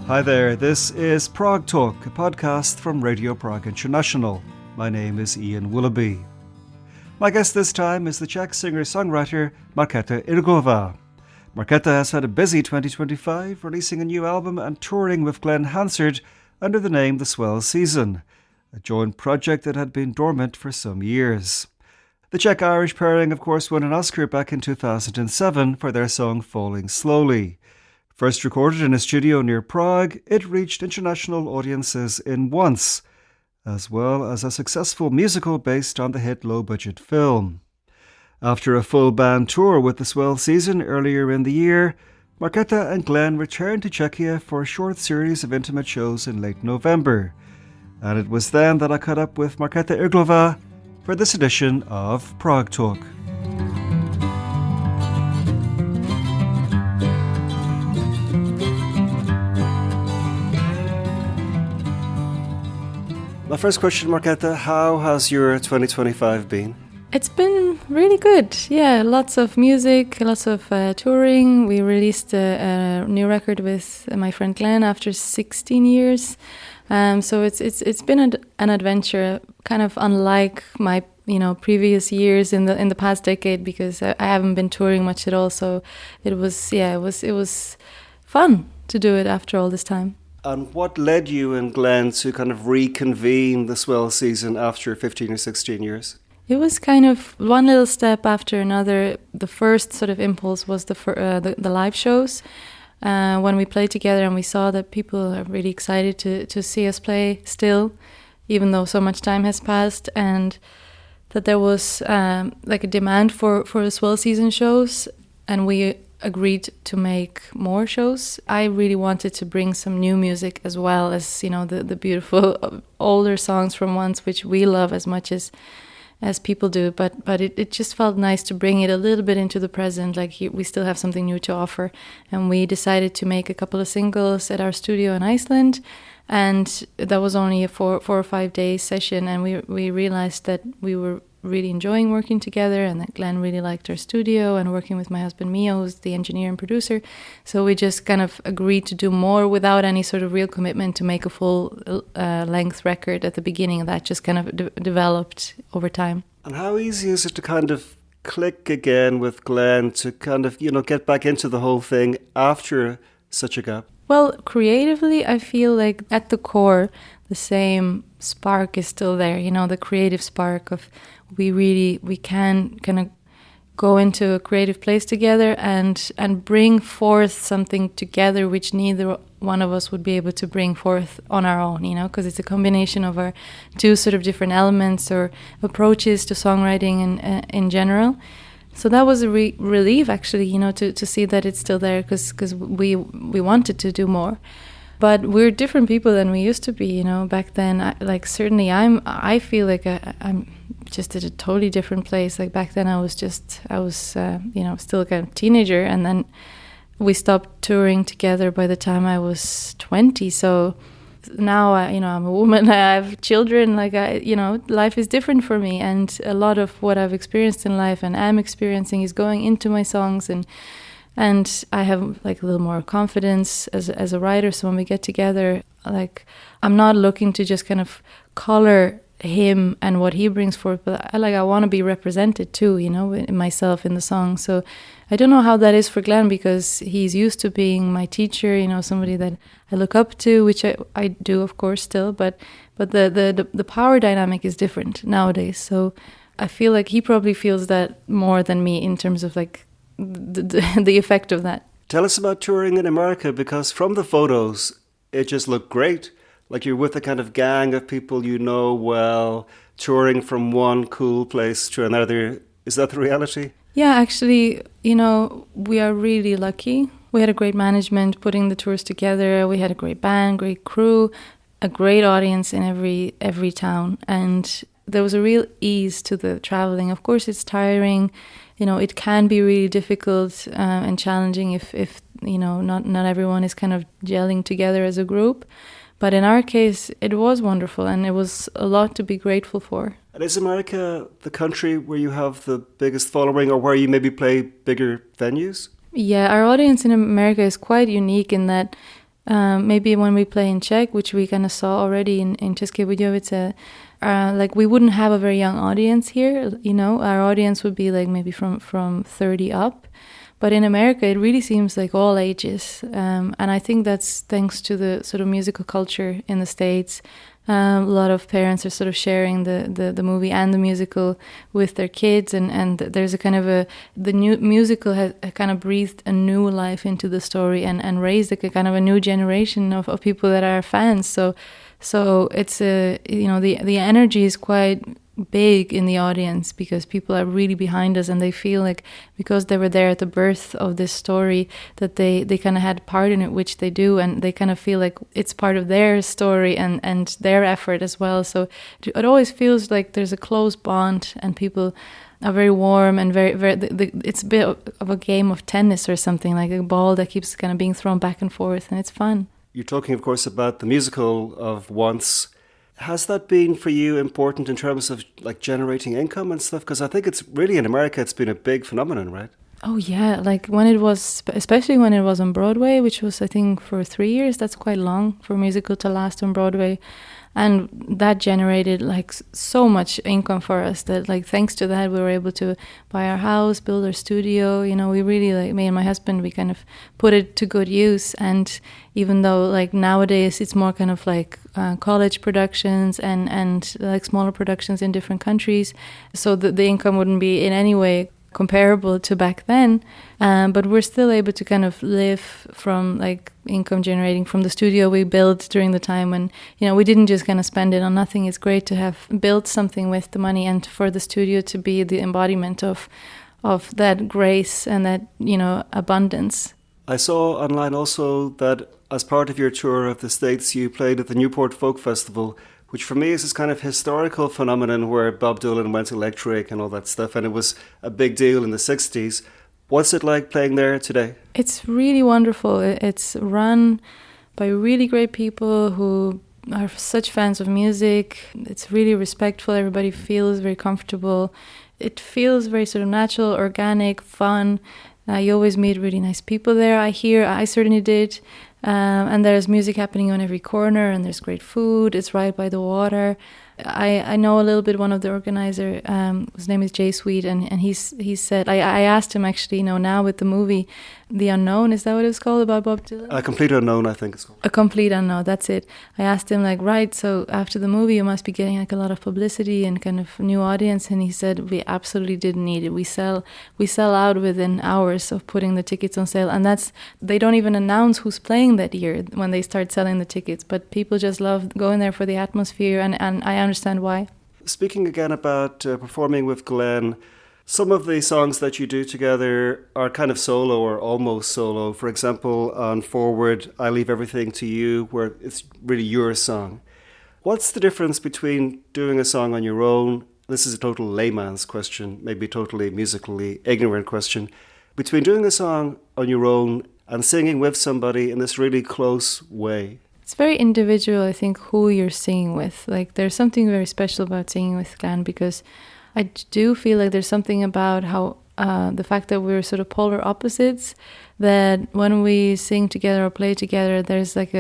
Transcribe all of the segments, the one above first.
Hi there, this is Prague Talk, a podcast from Radio Prague International. My name is Ian Willoughby. My guest this time is the Czech singer-songwriter Markéta Irglová. Markéta has had a busy 2025, releasing a new album and touring with Glen Hansard under the name The Swell Season, a joint project that had been dormant for some years. The Czech-Irish pairing, of course, won an Oscar back in 2007 for their song Falling Slowly. First recorded in a studio near Prague, it reached international audiences in once, as well as a successful musical based on the hit low-budget film. After a full band tour with the Swell Season earlier in the year, Markéta and Glen returned to Czechia for a short series of intimate shows in late November. And it was then that I caught up with Markéta Irglová for this edition of Prague Talk. My first question, Markéta, how has your 2025 been? It's been really good. Yeah, lots of music, lots of touring. We released a new record with my friend Glen after 16 years. So it's been an adventure, kind of unlike my previous years in the past decade, because I haven't been touring much at all. So it was fun to do it after all this time. And what led you and Glen to kind of reconvene the Swell Season after 15 or 16 years? It was kind of one little step after another. The first sort of impulse was the live shows. When we played together and we saw that people are really excited to see us play still, even though so much time has passed, and that there was like a demand for the Swell Season shows, and we agreed to make more shows. I really wanted to bring some new music as well as, the beautiful older songs from once, which we love as much as people do, but it just felt nice to bring it a little bit into the present, like we still have something new to offer. And we decided to make a couple of singles at our studio in Iceland, and that was only a 4 or 5 day session, and we realized that we were really enjoying working together, and that Glen really liked our studio and working with my husband Mio, who's the engineer and producer. So we just kind of agreed to do more without any sort of real commitment to make a full length record at the beginning. That just kind of developed over time. And how easy is it to kind of click again with Glen, to kind of, get back into the whole thing after such a gap? Well, creatively, I feel like at the core, the same spark is still there, the creative spark of we can kind of go into a creative place together and bring forth something together which neither one of us would be able to bring forth on our own, because it's a combination of our two sort of different elements or approaches to songwriting in general. So that was a relief, actually, to see that it's still there, because we wanted to do more. But we're different people than we used to be, back then. I feel like I'm just at a totally different place. Like back then I was still kind of teenager, and then we stopped touring together by the time I was 20. So now, I'm a woman, I have children, life is different for me. And a lot of what I've experienced in life and am experiencing is going into my songs, and I have like a little more confidence as a writer. So when we get together, I'm not looking to just kind of color him and what he brings forth, but I want to be represented too, in myself in the song. So I don't know how that is for Glen, because he's used to being my teacher, somebody that I look up to, which I do, of course, still, but the power dynamic is different nowadays. So I feel like he probably feels that more than me in terms of like the effect of that. Tell us about touring in America, because from the photos, it just looked great. Like you're with a kind of gang of people well, touring from one cool place to another. Is that the reality? Yeah, actually, we are really lucky. We had a great management putting the tours together. We had a great band, great crew, a great audience in every town. And there was a real ease to the traveling. Of course, it's tiring. It can be really difficult and challenging if not everyone is kind of gelling together as a group. But in our case, it was wonderful, and it was a lot to be grateful for. And is America the country where you have the biggest following, or where you maybe play bigger venues? Yeah, our audience in America is quite unique in that Maybe when we play in Czech, which we kind of saw already in České Budějovice, like we wouldn't have a very young audience here. You know, our audience would be like maybe from 30 up. But in America, it really seems like all ages. And I think that's thanks to the sort of musical culture in the States. A lot of parents are sort of sharing the movie and the musical with their kids, and there's a kind of the new musical has kind of breathed a new life into the story and raised a kind of a new generation of people that are fans. So it's the energy is quite big in the audience because people are really behind us, and they feel like because they were there at the birth of this story that they kind of had part in it, which they do, and they kind of feel like it's part of their story and their effort as well. So it always feels like there's a close bond, and people are very warm and very it's a bit of a game of tennis or something, like a ball that keeps kind of being thrown back and forth, and it's fun. You're talking, of course, about the musical of Once. Has that been for you important in terms of like generating income and stuff? Because I think it's really in America, it's been a big phenomenon, right? Oh yeah, like when it was, especially when it was on Broadway, which was I think for 3 years. That's quite long for a musical to last on Broadway, and that generated like so much income for us that like thanks to that we were able to buy our house, build our studio. You know, we really, like me and my husband, we kind of put it to good use. And even though like nowadays it's more kind of like college productions and like smaller productions in different countries, so the income wouldn't be in any way comparable to back then, but we're still able to kind of live from like income generating from the studio we built during the time when, you know, we didn't just kind of spend it on nothing. It's great to have built something with the money, and for the studio to be the embodiment of that grace and that, you know, abundance. I saw online also that as part of your tour of the States, you played at the Newport Folk Festival, which for me is this kind of historical phenomenon where Bob Dylan went electric and all that stuff, and it was a big deal in the 60s. What's it like playing there today? It's really wonderful. It's run by really great people who are such fans of music. It's really respectful. Everybody feels very comfortable. It feels very sort of natural, organic, fun. You always meet really nice people there. I certainly did. And there's music happening on every corner, and there's great food. It's right by the water. I know a little bit one of the organizer, his name is Jay Sweet, and he said, I asked him actually, you know, now with the movie, The Unknown, is that what it's called, about Bob Dylan? A Complete Unknown, I think it's called. A Complete Unknown, that's it. I asked him like, right, so after the movie you must be getting like a lot of publicity and kind of new audience, and he said, we absolutely didn't need it. We sell out within hours of putting the tickets on sale, and they don't even announce who's playing that year when they start selling the tickets, but people just love going there for the atmosphere, and I understand why. Speaking again about performing with Glen, some of the songs that you do together are kind of solo or almost solo. For example, on Forward, I Leave Everything to You, where it's really your song. What's the difference between doing a song on your own? This is a total layman's question, maybe totally musically ignorant question. Between doing a song on your own and singing with somebody in this really close way. It's very individual, I think, who you're singing with. Like, there's something very special about singing with Glen, because I do feel like there's something about how the fact that we're sort of polar opposites, that when we sing together or play together, there's like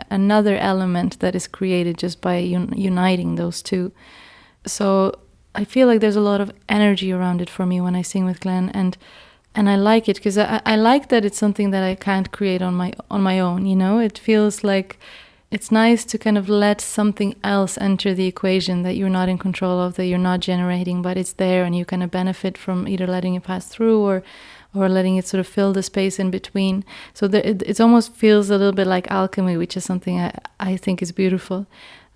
another element that is created just by uniting those two. So I feel like there's a lot of energy around it for me when I sing with Glen, and I like it because I like that it's something that I can't create on my own. You know, it feels like it's nice to kind of let something else enter the equation that you're not in control of, that you're not generating, but it's there, and you kind of benefit from either letting it pass through or letting it sort of fill the space in between. So it almost feels a little bit like alchemy, which is something I think is beautiful.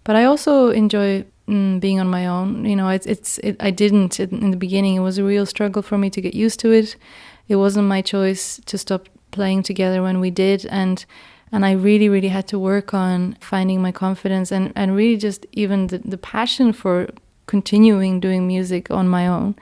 But I also enjoy being on my own. You know, I didn't in the beginning. It was a real struggle for me to get used to it. It wasn't my choice to stop playing together when we did, and I really, really had to work on finding my confidence and really just even the passion for continuing doing music on my own.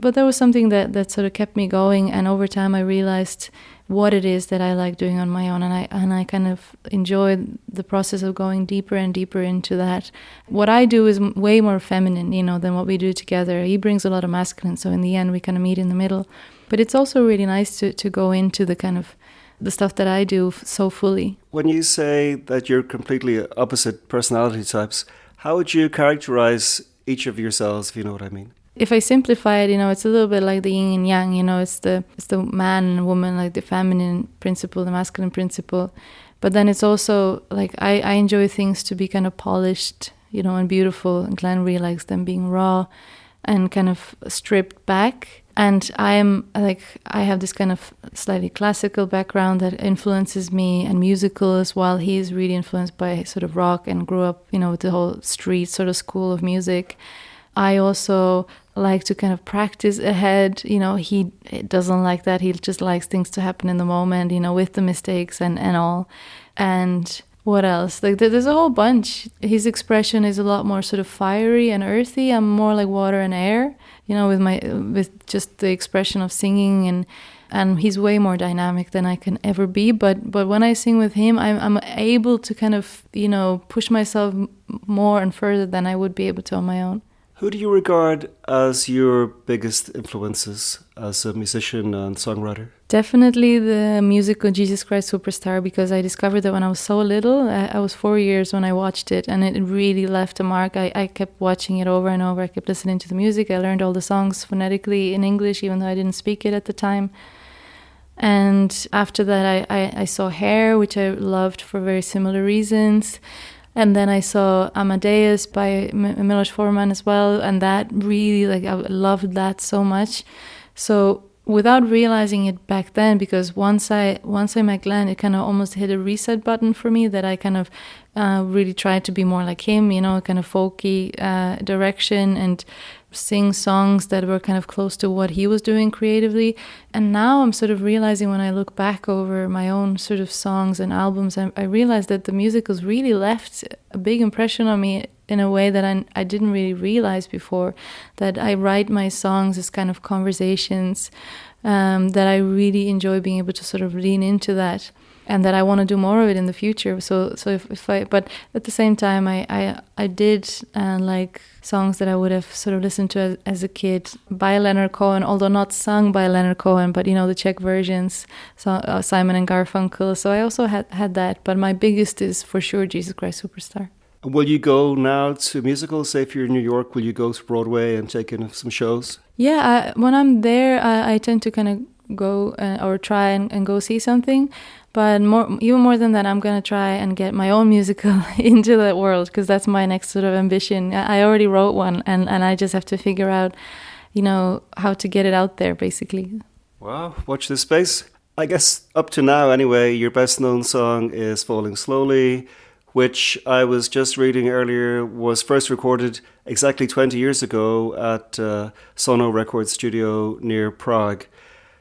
But there was something that sort of kept me going, and over time I realized what it is that I like doing on my own, and I kind of enjoyed the process of going deeper and deeper into that. What I do is way more feminine, you know, than what we do together. He brings a lot of masculine, so in the end we kind of meet in the middle. But it's also really nice to go into the kind of the stuff that I do so fully. When you say that you're completely opposite personality types, how would you characterize each of yourselves, if you know what I mean? If I simplify it, it's a little bit like the yin and yang, it's the man and woman, like the feminine principle, the masculine principle. But then it's also like I enjoy things to be kind of polished, and beautiful, and Glen really likes them being raw and kind of stripped back. And I have this kind of slightly classical background that influences me, and musical as well. He's really influenced by sort of rock and grew up, with the whole street sort of school of music. I also like to kind of practice ahead. He doesn't like that. He just likes things to happen in the moment, with the mistakes and all. And what else? Like there's a whole bunch. His expression is a lot more sort of fiery and earthy. I'm more like water and air, with just the expression of singing, and he's way more dynamic than I can ever be. But when I sing with him, I'm able to kind of, push myself more and further than I would be able to on my own. Who do you regard as your biggest influences as a musician and songwriter? Definitely the musical Jesus Christ Superstar, because I discovered that when I was so little. I was 4 years when I watched it, and it really left a mark. I kept watching it over and over. I kept listening to the music. I learned all the songs phonetically in English, even though I didn't speak it at the time. And after that, I saw Hair, which I loved for very similar reasons. And then I saw Amadeus by Milos Forman as well, and that really, I loved that so much. So without realizing it back then, because once I met Glen, it kind of almost hit a reset button for me, that I kind of really tried to be more like him, kind of folky direction, and sing songs that were kind of close to what he was doing creatively. And now I'm sort of realizing, when I look back over my own sort of songs and albums, I realized that the musicals really left a big impression on me in a way that I didn't really realize before, that I write my songs as kind of conversations, that I really enjoy being able to sort of lean into that, and that I want to do more of it in the future. So if I, but at the same time, I did like songs that I would have sort of listened to as a kid by Leonard Cohen, although not sung by Leonard Cohen, but the Czech versions, so Simon and Garfunkel. So I also had that, but my biggest is for sure Jesus Christ Superstar. Will you go now to musicals? Say if you're in New York, will you go to Broadway and take in some shows? Yeah, when I'm there, I tend to kind of go or try and go see something. But even more than that, I'm going to try and get my own musical into that world, because that's my next sort of ambition. I already wrote one, and I just have to figure out, how to get it out there, basically. Wow, watch this space. I guess up to now, anyway, your best known song is Falling Slowly, which I was just reading earlier was first recorded exactly 20 years ago at Sono Record Studio near Prague.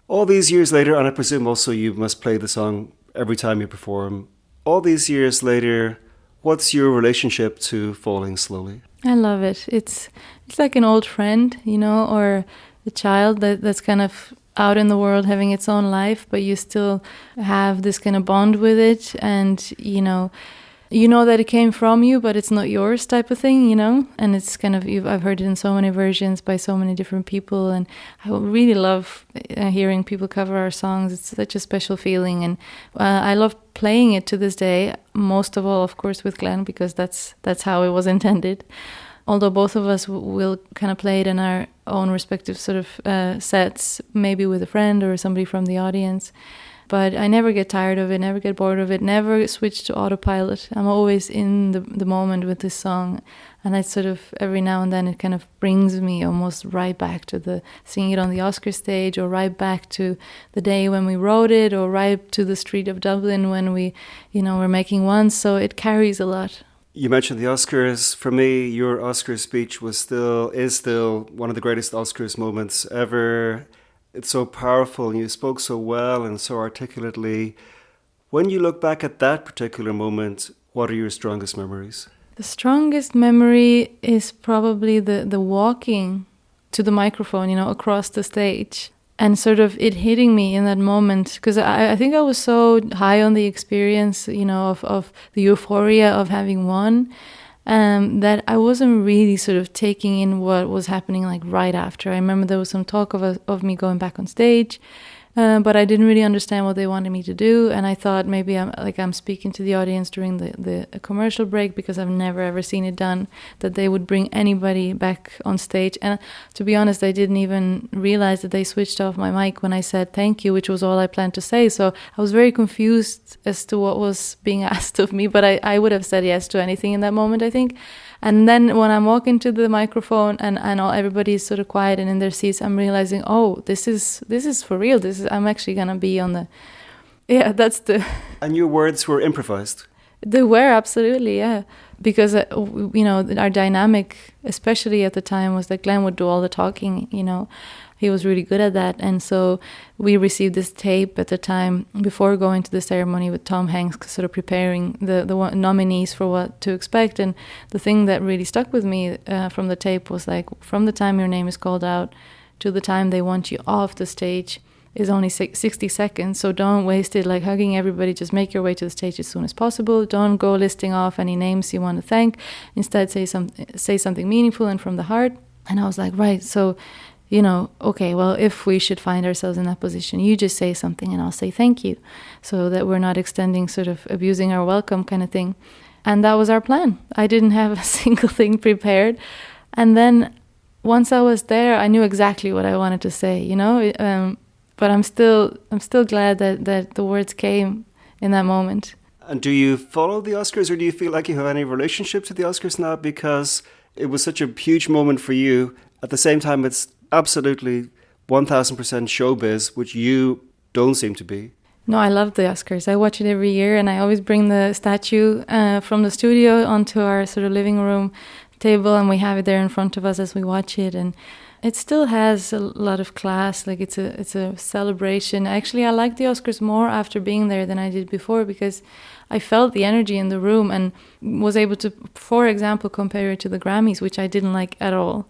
All these years later, and I presume also you must play the song every time you perform. All these years later, what's your relationship to Falling Slowly? I love it. It's like an old friend, or a child that's kind of out in the world having its own life, but you still have this kind of bond with it, and you know that it came from you, but it's not yours type of thing, and it's kind of, I've heard it in so many versions by so many different people, and I really love hearing people cover our songs. It's such a special feeling, and I love playing it to this day, most of all, of course, with Glen, because that's how it was intended. Although both of us will kind of play it in our own respective sort of sets, maybe with a friend or somebody from the audience. But I never get tired of it, never get bored of it, never switch to autopilot. I'm always in the moment with this song. And I sort of, every now and then, it kind of brings me almost right back to the singing it on the Oscar stage, or right back to the day when we wrote it, or right to the street of Dublin when we, were making one. So it carries a lot. You mentioned the Oscars. For me, your Oscar speech is still one of the greatest Oscars moments ever. It's so powerful, and you spoke so well and so articulately. When you look back at that particular moment, what are your strongest memories? The strongest memory is probably the walking to the microphone, across the stage, and sort of it hitting me in that moment, because I think I was so high on the experience, of the euphoria of having won, that I wasn't really sort of taking in what was happening like right after. I remember there was some talk of me going back on stage, But I didn't really understand what they wanted me to do, and I thought maybe I'm speaking to the audience during the commercial break, because I've never ever seen it done, that they would bring anybody back on stage. And to be honest, I didn't even realize that they switched off my mic when I said thank you, which was all I planned to say. So I was very confused as to what was being asked of me, but I would have said yes to anything in that moment, I think. And then when I'm walking to the microphone and everybody's sort of quiet and in their seats, I'm realizing, oh, this is for real. I'm actually gonna be on the, yeah, that's the. And your words were improvised. They were, absolutely, yeah, because our dynamic, especially at the time, was that Glen would do all the talking. He was really good at that, and so we received this tape at the time before going to the ceremony with Tom Hanks, sort of preparing the nominees for what to expect. And the thing that really stuck with me from the tape was like, from the time your name is called out to the time they want you off the stage is only 60 seconds. So don't waste it like hugging everybody. Just make your way to the stage as soon as possible. Don't go listing off any names you want to thank. Instead, say something meaningful and from the heart. And I was like, right, so. Okay, well, if we should find ourselves in that position, you just say something and I'll say thank you, so that we're not extending, sort of abusing our welcome kind of thing. And that was our plan. I didn't have a single thing prepared. And then once I was there, I knew exactly what I wanted to say, but I'm still glad that the words came in that moment. And do you follow the Oscars, or do you feel like you have any relationship to the Oscars now? Because it was such a huge moment for you. At the same time, it's absolutely 1000% showbiz, which you don't seem to be. No, I love the Oscars. I watch it every year, and I always bring the statue from the studio onto our sort of living room table, and we have it there in front of us as we watch it. And it still has a lot of class. Like it's a celebration. Actually, I like the Oscars more after being there than I did before, because I felt the energy in the room and was able to, for example, compare it to the Grammys, which I didn't like at all.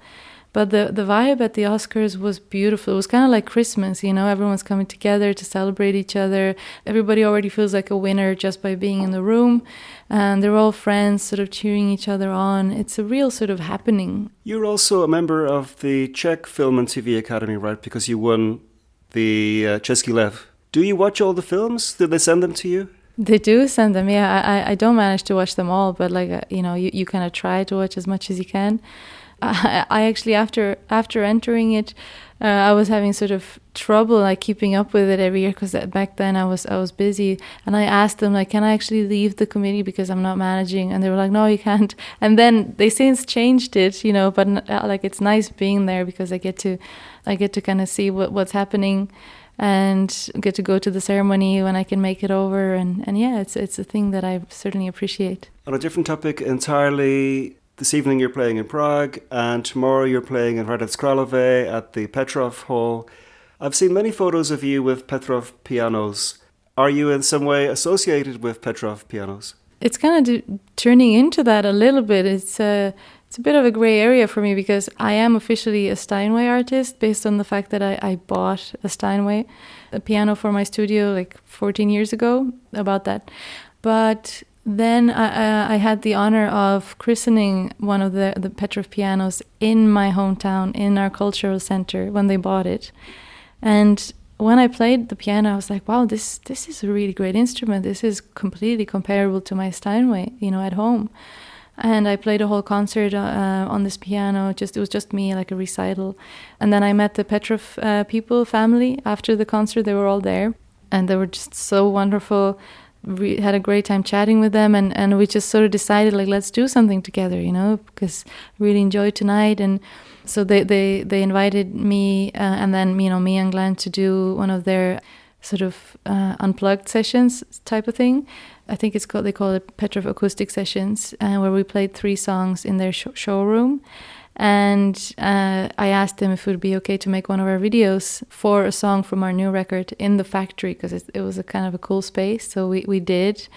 But the vibe at the Oscars was beautiful. It was kind of like Christmas, everyone's coming together to celebrate each other. Everybody already feels like a winner just by being in the room. And they're all friends, sort of cheering each other on. It's a real sort of happening. You're also a member of the Czech Film and TV Academy, right? Because you won the Czech-Irish. Do you watch all the films? Did they send them to you? They do send them, yeah. I don't manage to watch them all, but you kind of try to watch as much as you can. I actually, after entering it, I was having sort of trouble like keeping up with it every year, because back then I was busy, and I asked them like, can I actually leave the committee because I'm not managing? And they were like, no, you can't. And then they since changed it, but like it's nice being there, because I get to kind of see what's happening and get to go to the ceremony when I can make it over, and yeah, it's a thing that I certainly appreciate. On a different topic entirely. This evening you're playing in Prague, and tomorrow you're playing in Hradec Králové at the Petrov Hall. I've seen many photos of you with Petrov pianos. Are you in some way associated with Petrov pianos? It's kind of turning into that a little bit. It's a bit of a grey area for me, because I am officially a Steinway artist based on the fact that I bought a Steinway, a piano for my studio like 14 years ago, about that. But then I had the honor of christening one of the Petrov pianos in my hometown, in our cultural center, when they bought it. And when I played the piano, I was like, wow, this is a really great instrument. This is completely comparable to my Steinway, at home. And I played a whole concert on this piano. It was just me, like a recital. And then I met the Petrov family after the concert. They were all there, and they were just so wonderful. We had a great time chatting with them, and we just sort of decided, like, let's do something together, because I really enjoyed tonight. And so they invited me and then me and Glen to do one of their sort of unplugged sessions type of thing. I think they call it Petrov Acoustic Sessions, where we played 3 songs in their showroom. And I asked them if it would be okay to make one of our videos for a song from our new record in the factory, because it was a kind of a cool space. So we did.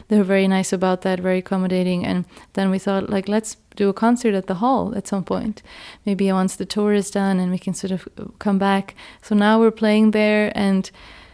They were very nice about that, very accommodating. And then we thought, like, let's do a concert at the hall at some point. Maybe once the tour is done and we can sort of come back. So now we're playing there, and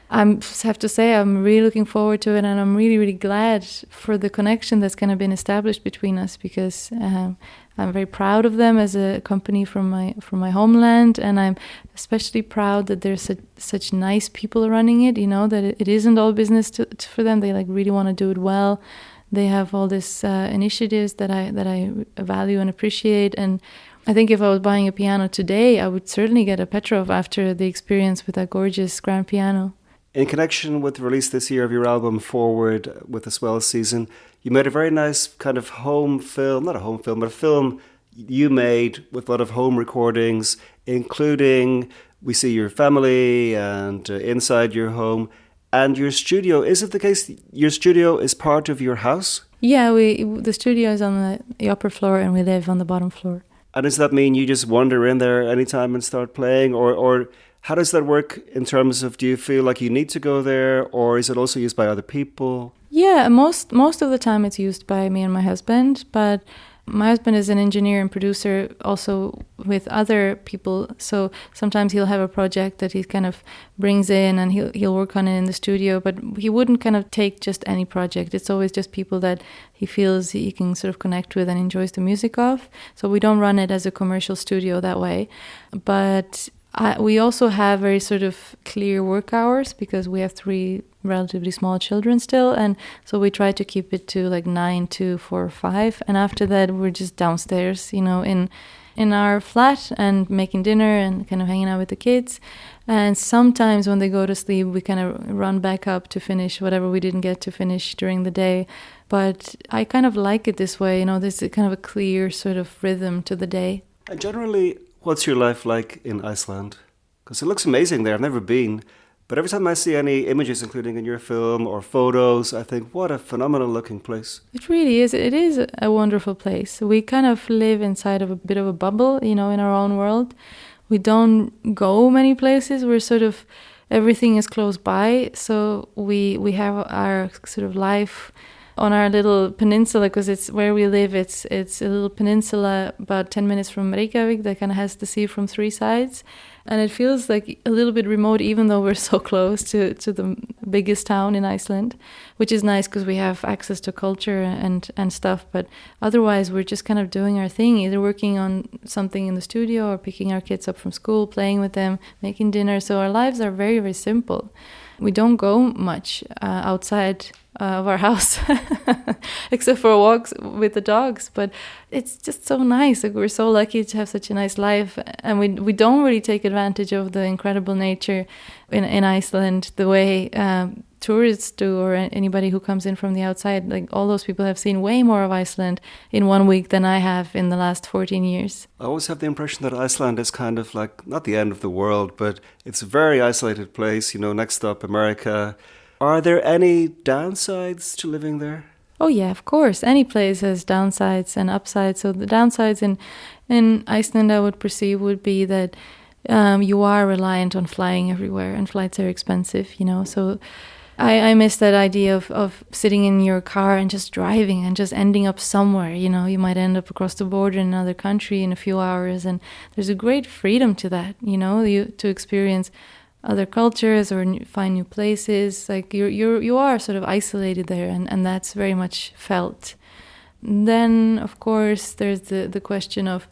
I have to say I'm really looking forward to it, and I'm really, really glad for the connection that's kind of been established between us, because I'm very proud of them as a company from my homeland, and I'm especially proud that there's such nice people running it, that it isn't all business for them. They really want to do it well. They have all these initiatives that I value and appreciate, and I think if I was buying a piano today, I would certainly get a Petrov after the experience with that gorgeous grand piano. In connection with the release this year of your album Forward with the Swell season, you made a very nice kind of home film, not a home film, but a film you made with a lot of home recordings, including we see your family and inside your home and your studio. Is it the case your studio is part of your house? Yeah, the studio is on the upper floor and we live on the bottom floor. And does that mean you just wander in there anytime and start playing, or how does that work in terms of, do you feel like you need to go there, or is it also used by other people? Yeah, most of the time it's used by me and my husband, but my husband is an engineer and producer also with other people, so sometimes he'll have a project that he kind of brings in and he'll work on it in the studio, but he wouldn't kind of take just any project. It's always just people that he feels he can sort of connect with and enjoys the music of. So we don't run it as a commercial studio that way, but we also have very sort of clear work hours because we have 3 relatively small children still, and so we try to keep it to 9 to 4 or 5, and after that we're just downstairs, in our flat and making dinner and kind of hanging out with the kids. And sometimes when they go to sleep, we kind of run back up to finish whatever we didn't get to finish during the day. But I kind of like it this way, there's a kind of a clear sort of rhythm to the day. And generally, what's your life like in Iceland? Because it looks amazing there. I've never been. But every time I see any images, including in your film or photos, I think, what a phenomenal looking place. It really is. It is a wonderful place. We kind of live inside of a bit of a bubble, in our own world. We don't go many places. We're sort of, everything is close by. So we have our sort of life on our little peninsula, because it's where we live. It's a little peninsula about 10 minutes from Reykjavik that kind of has the sea from 3 sides. And it feels like a little bit remote, even though we're so close to the biggest town in Iceland, which is nice because we have access to culture and stuff. But otherwise, we're just kind of doing our thing, either working on something in the studio or picking our kids up from school, playing with them, making dinner. So our lives are very, very simple. We don't go much outside of our house, except for walks with the dogs. But it's just so nice. We're so lucky to have such a nice life, and we don't really take advantage of the incredible nature in Iceland the way tourists do, or anybody who comes in from the outside. All those people have seen way more of Iceland in 1 week than I have in the last 14 years. I always have the impression that Iceland is kind of not the end of the world, but it's a very isolated place, next up America. Are there any downsides to living there? Oh yeah, of course. Any place has downsides and upsides. So the downsides in Iceland, I would perceive, would be that you are reliant on flying everywhere, and flights are expensive, So I miss that idea of sitting in your car and just driving and just ending up somewhere. You might end up across the border in another country in a few hours, and there's a great freedom to that, to experience other cultures or find new places. You are sort of isolated there, and that's very much felt. Then, of course, there's the question of,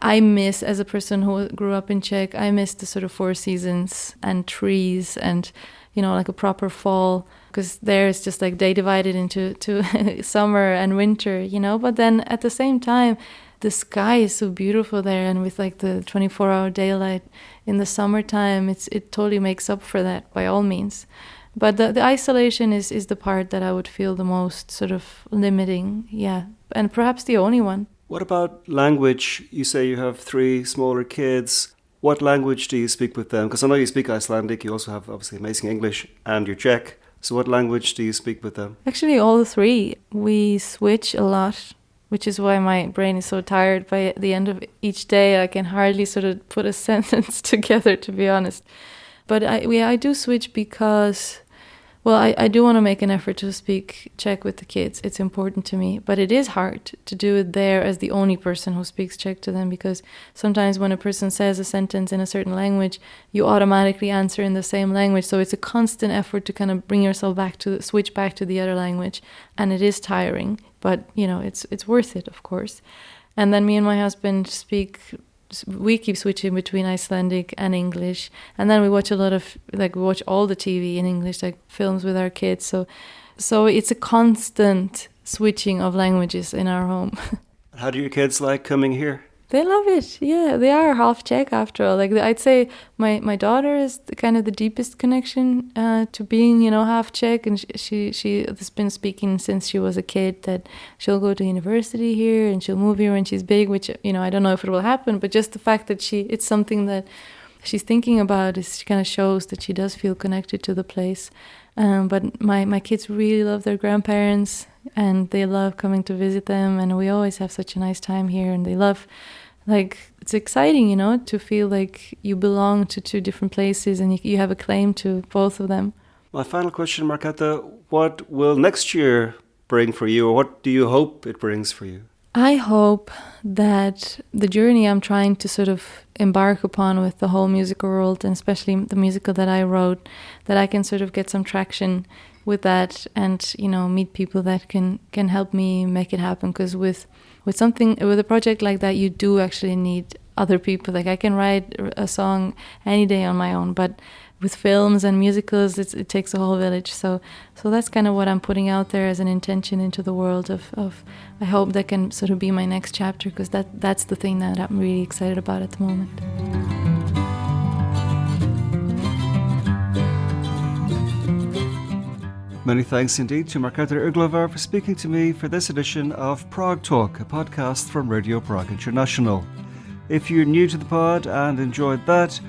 I miss, as a person who grew up in Czech, I miss the sort of 4 seasons and trees and, like a proper fall, because there it's just they divided into summer and winter, But then at the same time, the sky is so beautiful there, and with the 24-hour daylight in the summertime, it totally makes up for that by all means. But the isolation is the part that I would feel the most sort of limiting, yeah, and perhaps the only one. What about language? You say you have 3 smaller kids. What language do you speak with them? Because I know you speak Icelandic, you also have obviously amazing English, and you're Czech. So what language do you speak with them? Actually, all 3. We switch a lot, which is why my brain is so tired. By the end of each day, I can hardly sort of put a sentence together, to be honest. But I do switch because Well, I do want to make an effort to speak Czech with the kids. It's important to me. But it is hard to do it there as the only person who speaks Czech to them, because sometimes when a person says a sentence in a certain language, you automatically answer in the same language. So it's a constant effort to kind of bring yourself back to, switch back to the other language. And it is tiring, but, you know, it's worth it, of course. And then me and my husband we keep switching between Icelandic and English, and then we watch a lot of, like, we watch all the TV in English, like films with our kids, so it's a constant switching of languages in our home. How do your kids like coming here? They love it. Yeah, they are half Czech after all. Like, I'd say my daughter is kind of the deepest connection to being, you know, half Czech, and she has been speaking since she was a kid that she'll go to university here and she'll move here when she's big, which, you know, I don't know if it will happen, but just the fact that it's something that she's thinking about she kind of shows that she does feel connected to the place. But my kids really love their grandparents, and they love coming to visit them, and we always have such a nice time here, and they love, like, it's exciting, you know, to feel like you belong to two different places and you have a claim to both of them. My final question, Markéta, what will next year bring for you, or what do you hope it brings for you? I hope that the journey I'm trying to sort of embark upon with the whole musical world, and especially the musical that I wrote, that I can sort of get some traction with that, and, you know, meet people that can help me make it happen. Because with a project like that, you do actually need other people. Like, I can write a song any day on my own, but with films and musicals, it takes a whole village. So that's kind of what I'm putting out there as an intention into the world of I hope that can sort of be my next chapter, because that's the thing that I'm really excited about at the moment. Many thanks indeed to Markéta Irglová for speaking to me for this edition of Prague Talk, a podcast from Radio Prague International. If you're new to the pod and enjoyed that,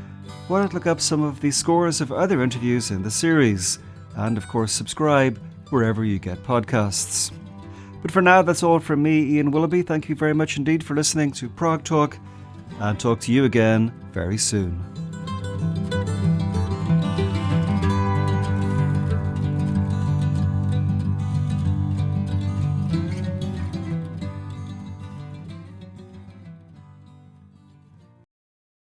why not look up some of the scores of other interviews in the series, and of course subscribe wherever you get podcasts. But for now, that's all from me, Ian Willoughby. Thank you very much indeed for listening to Prague Talk, and talk to you again very soon.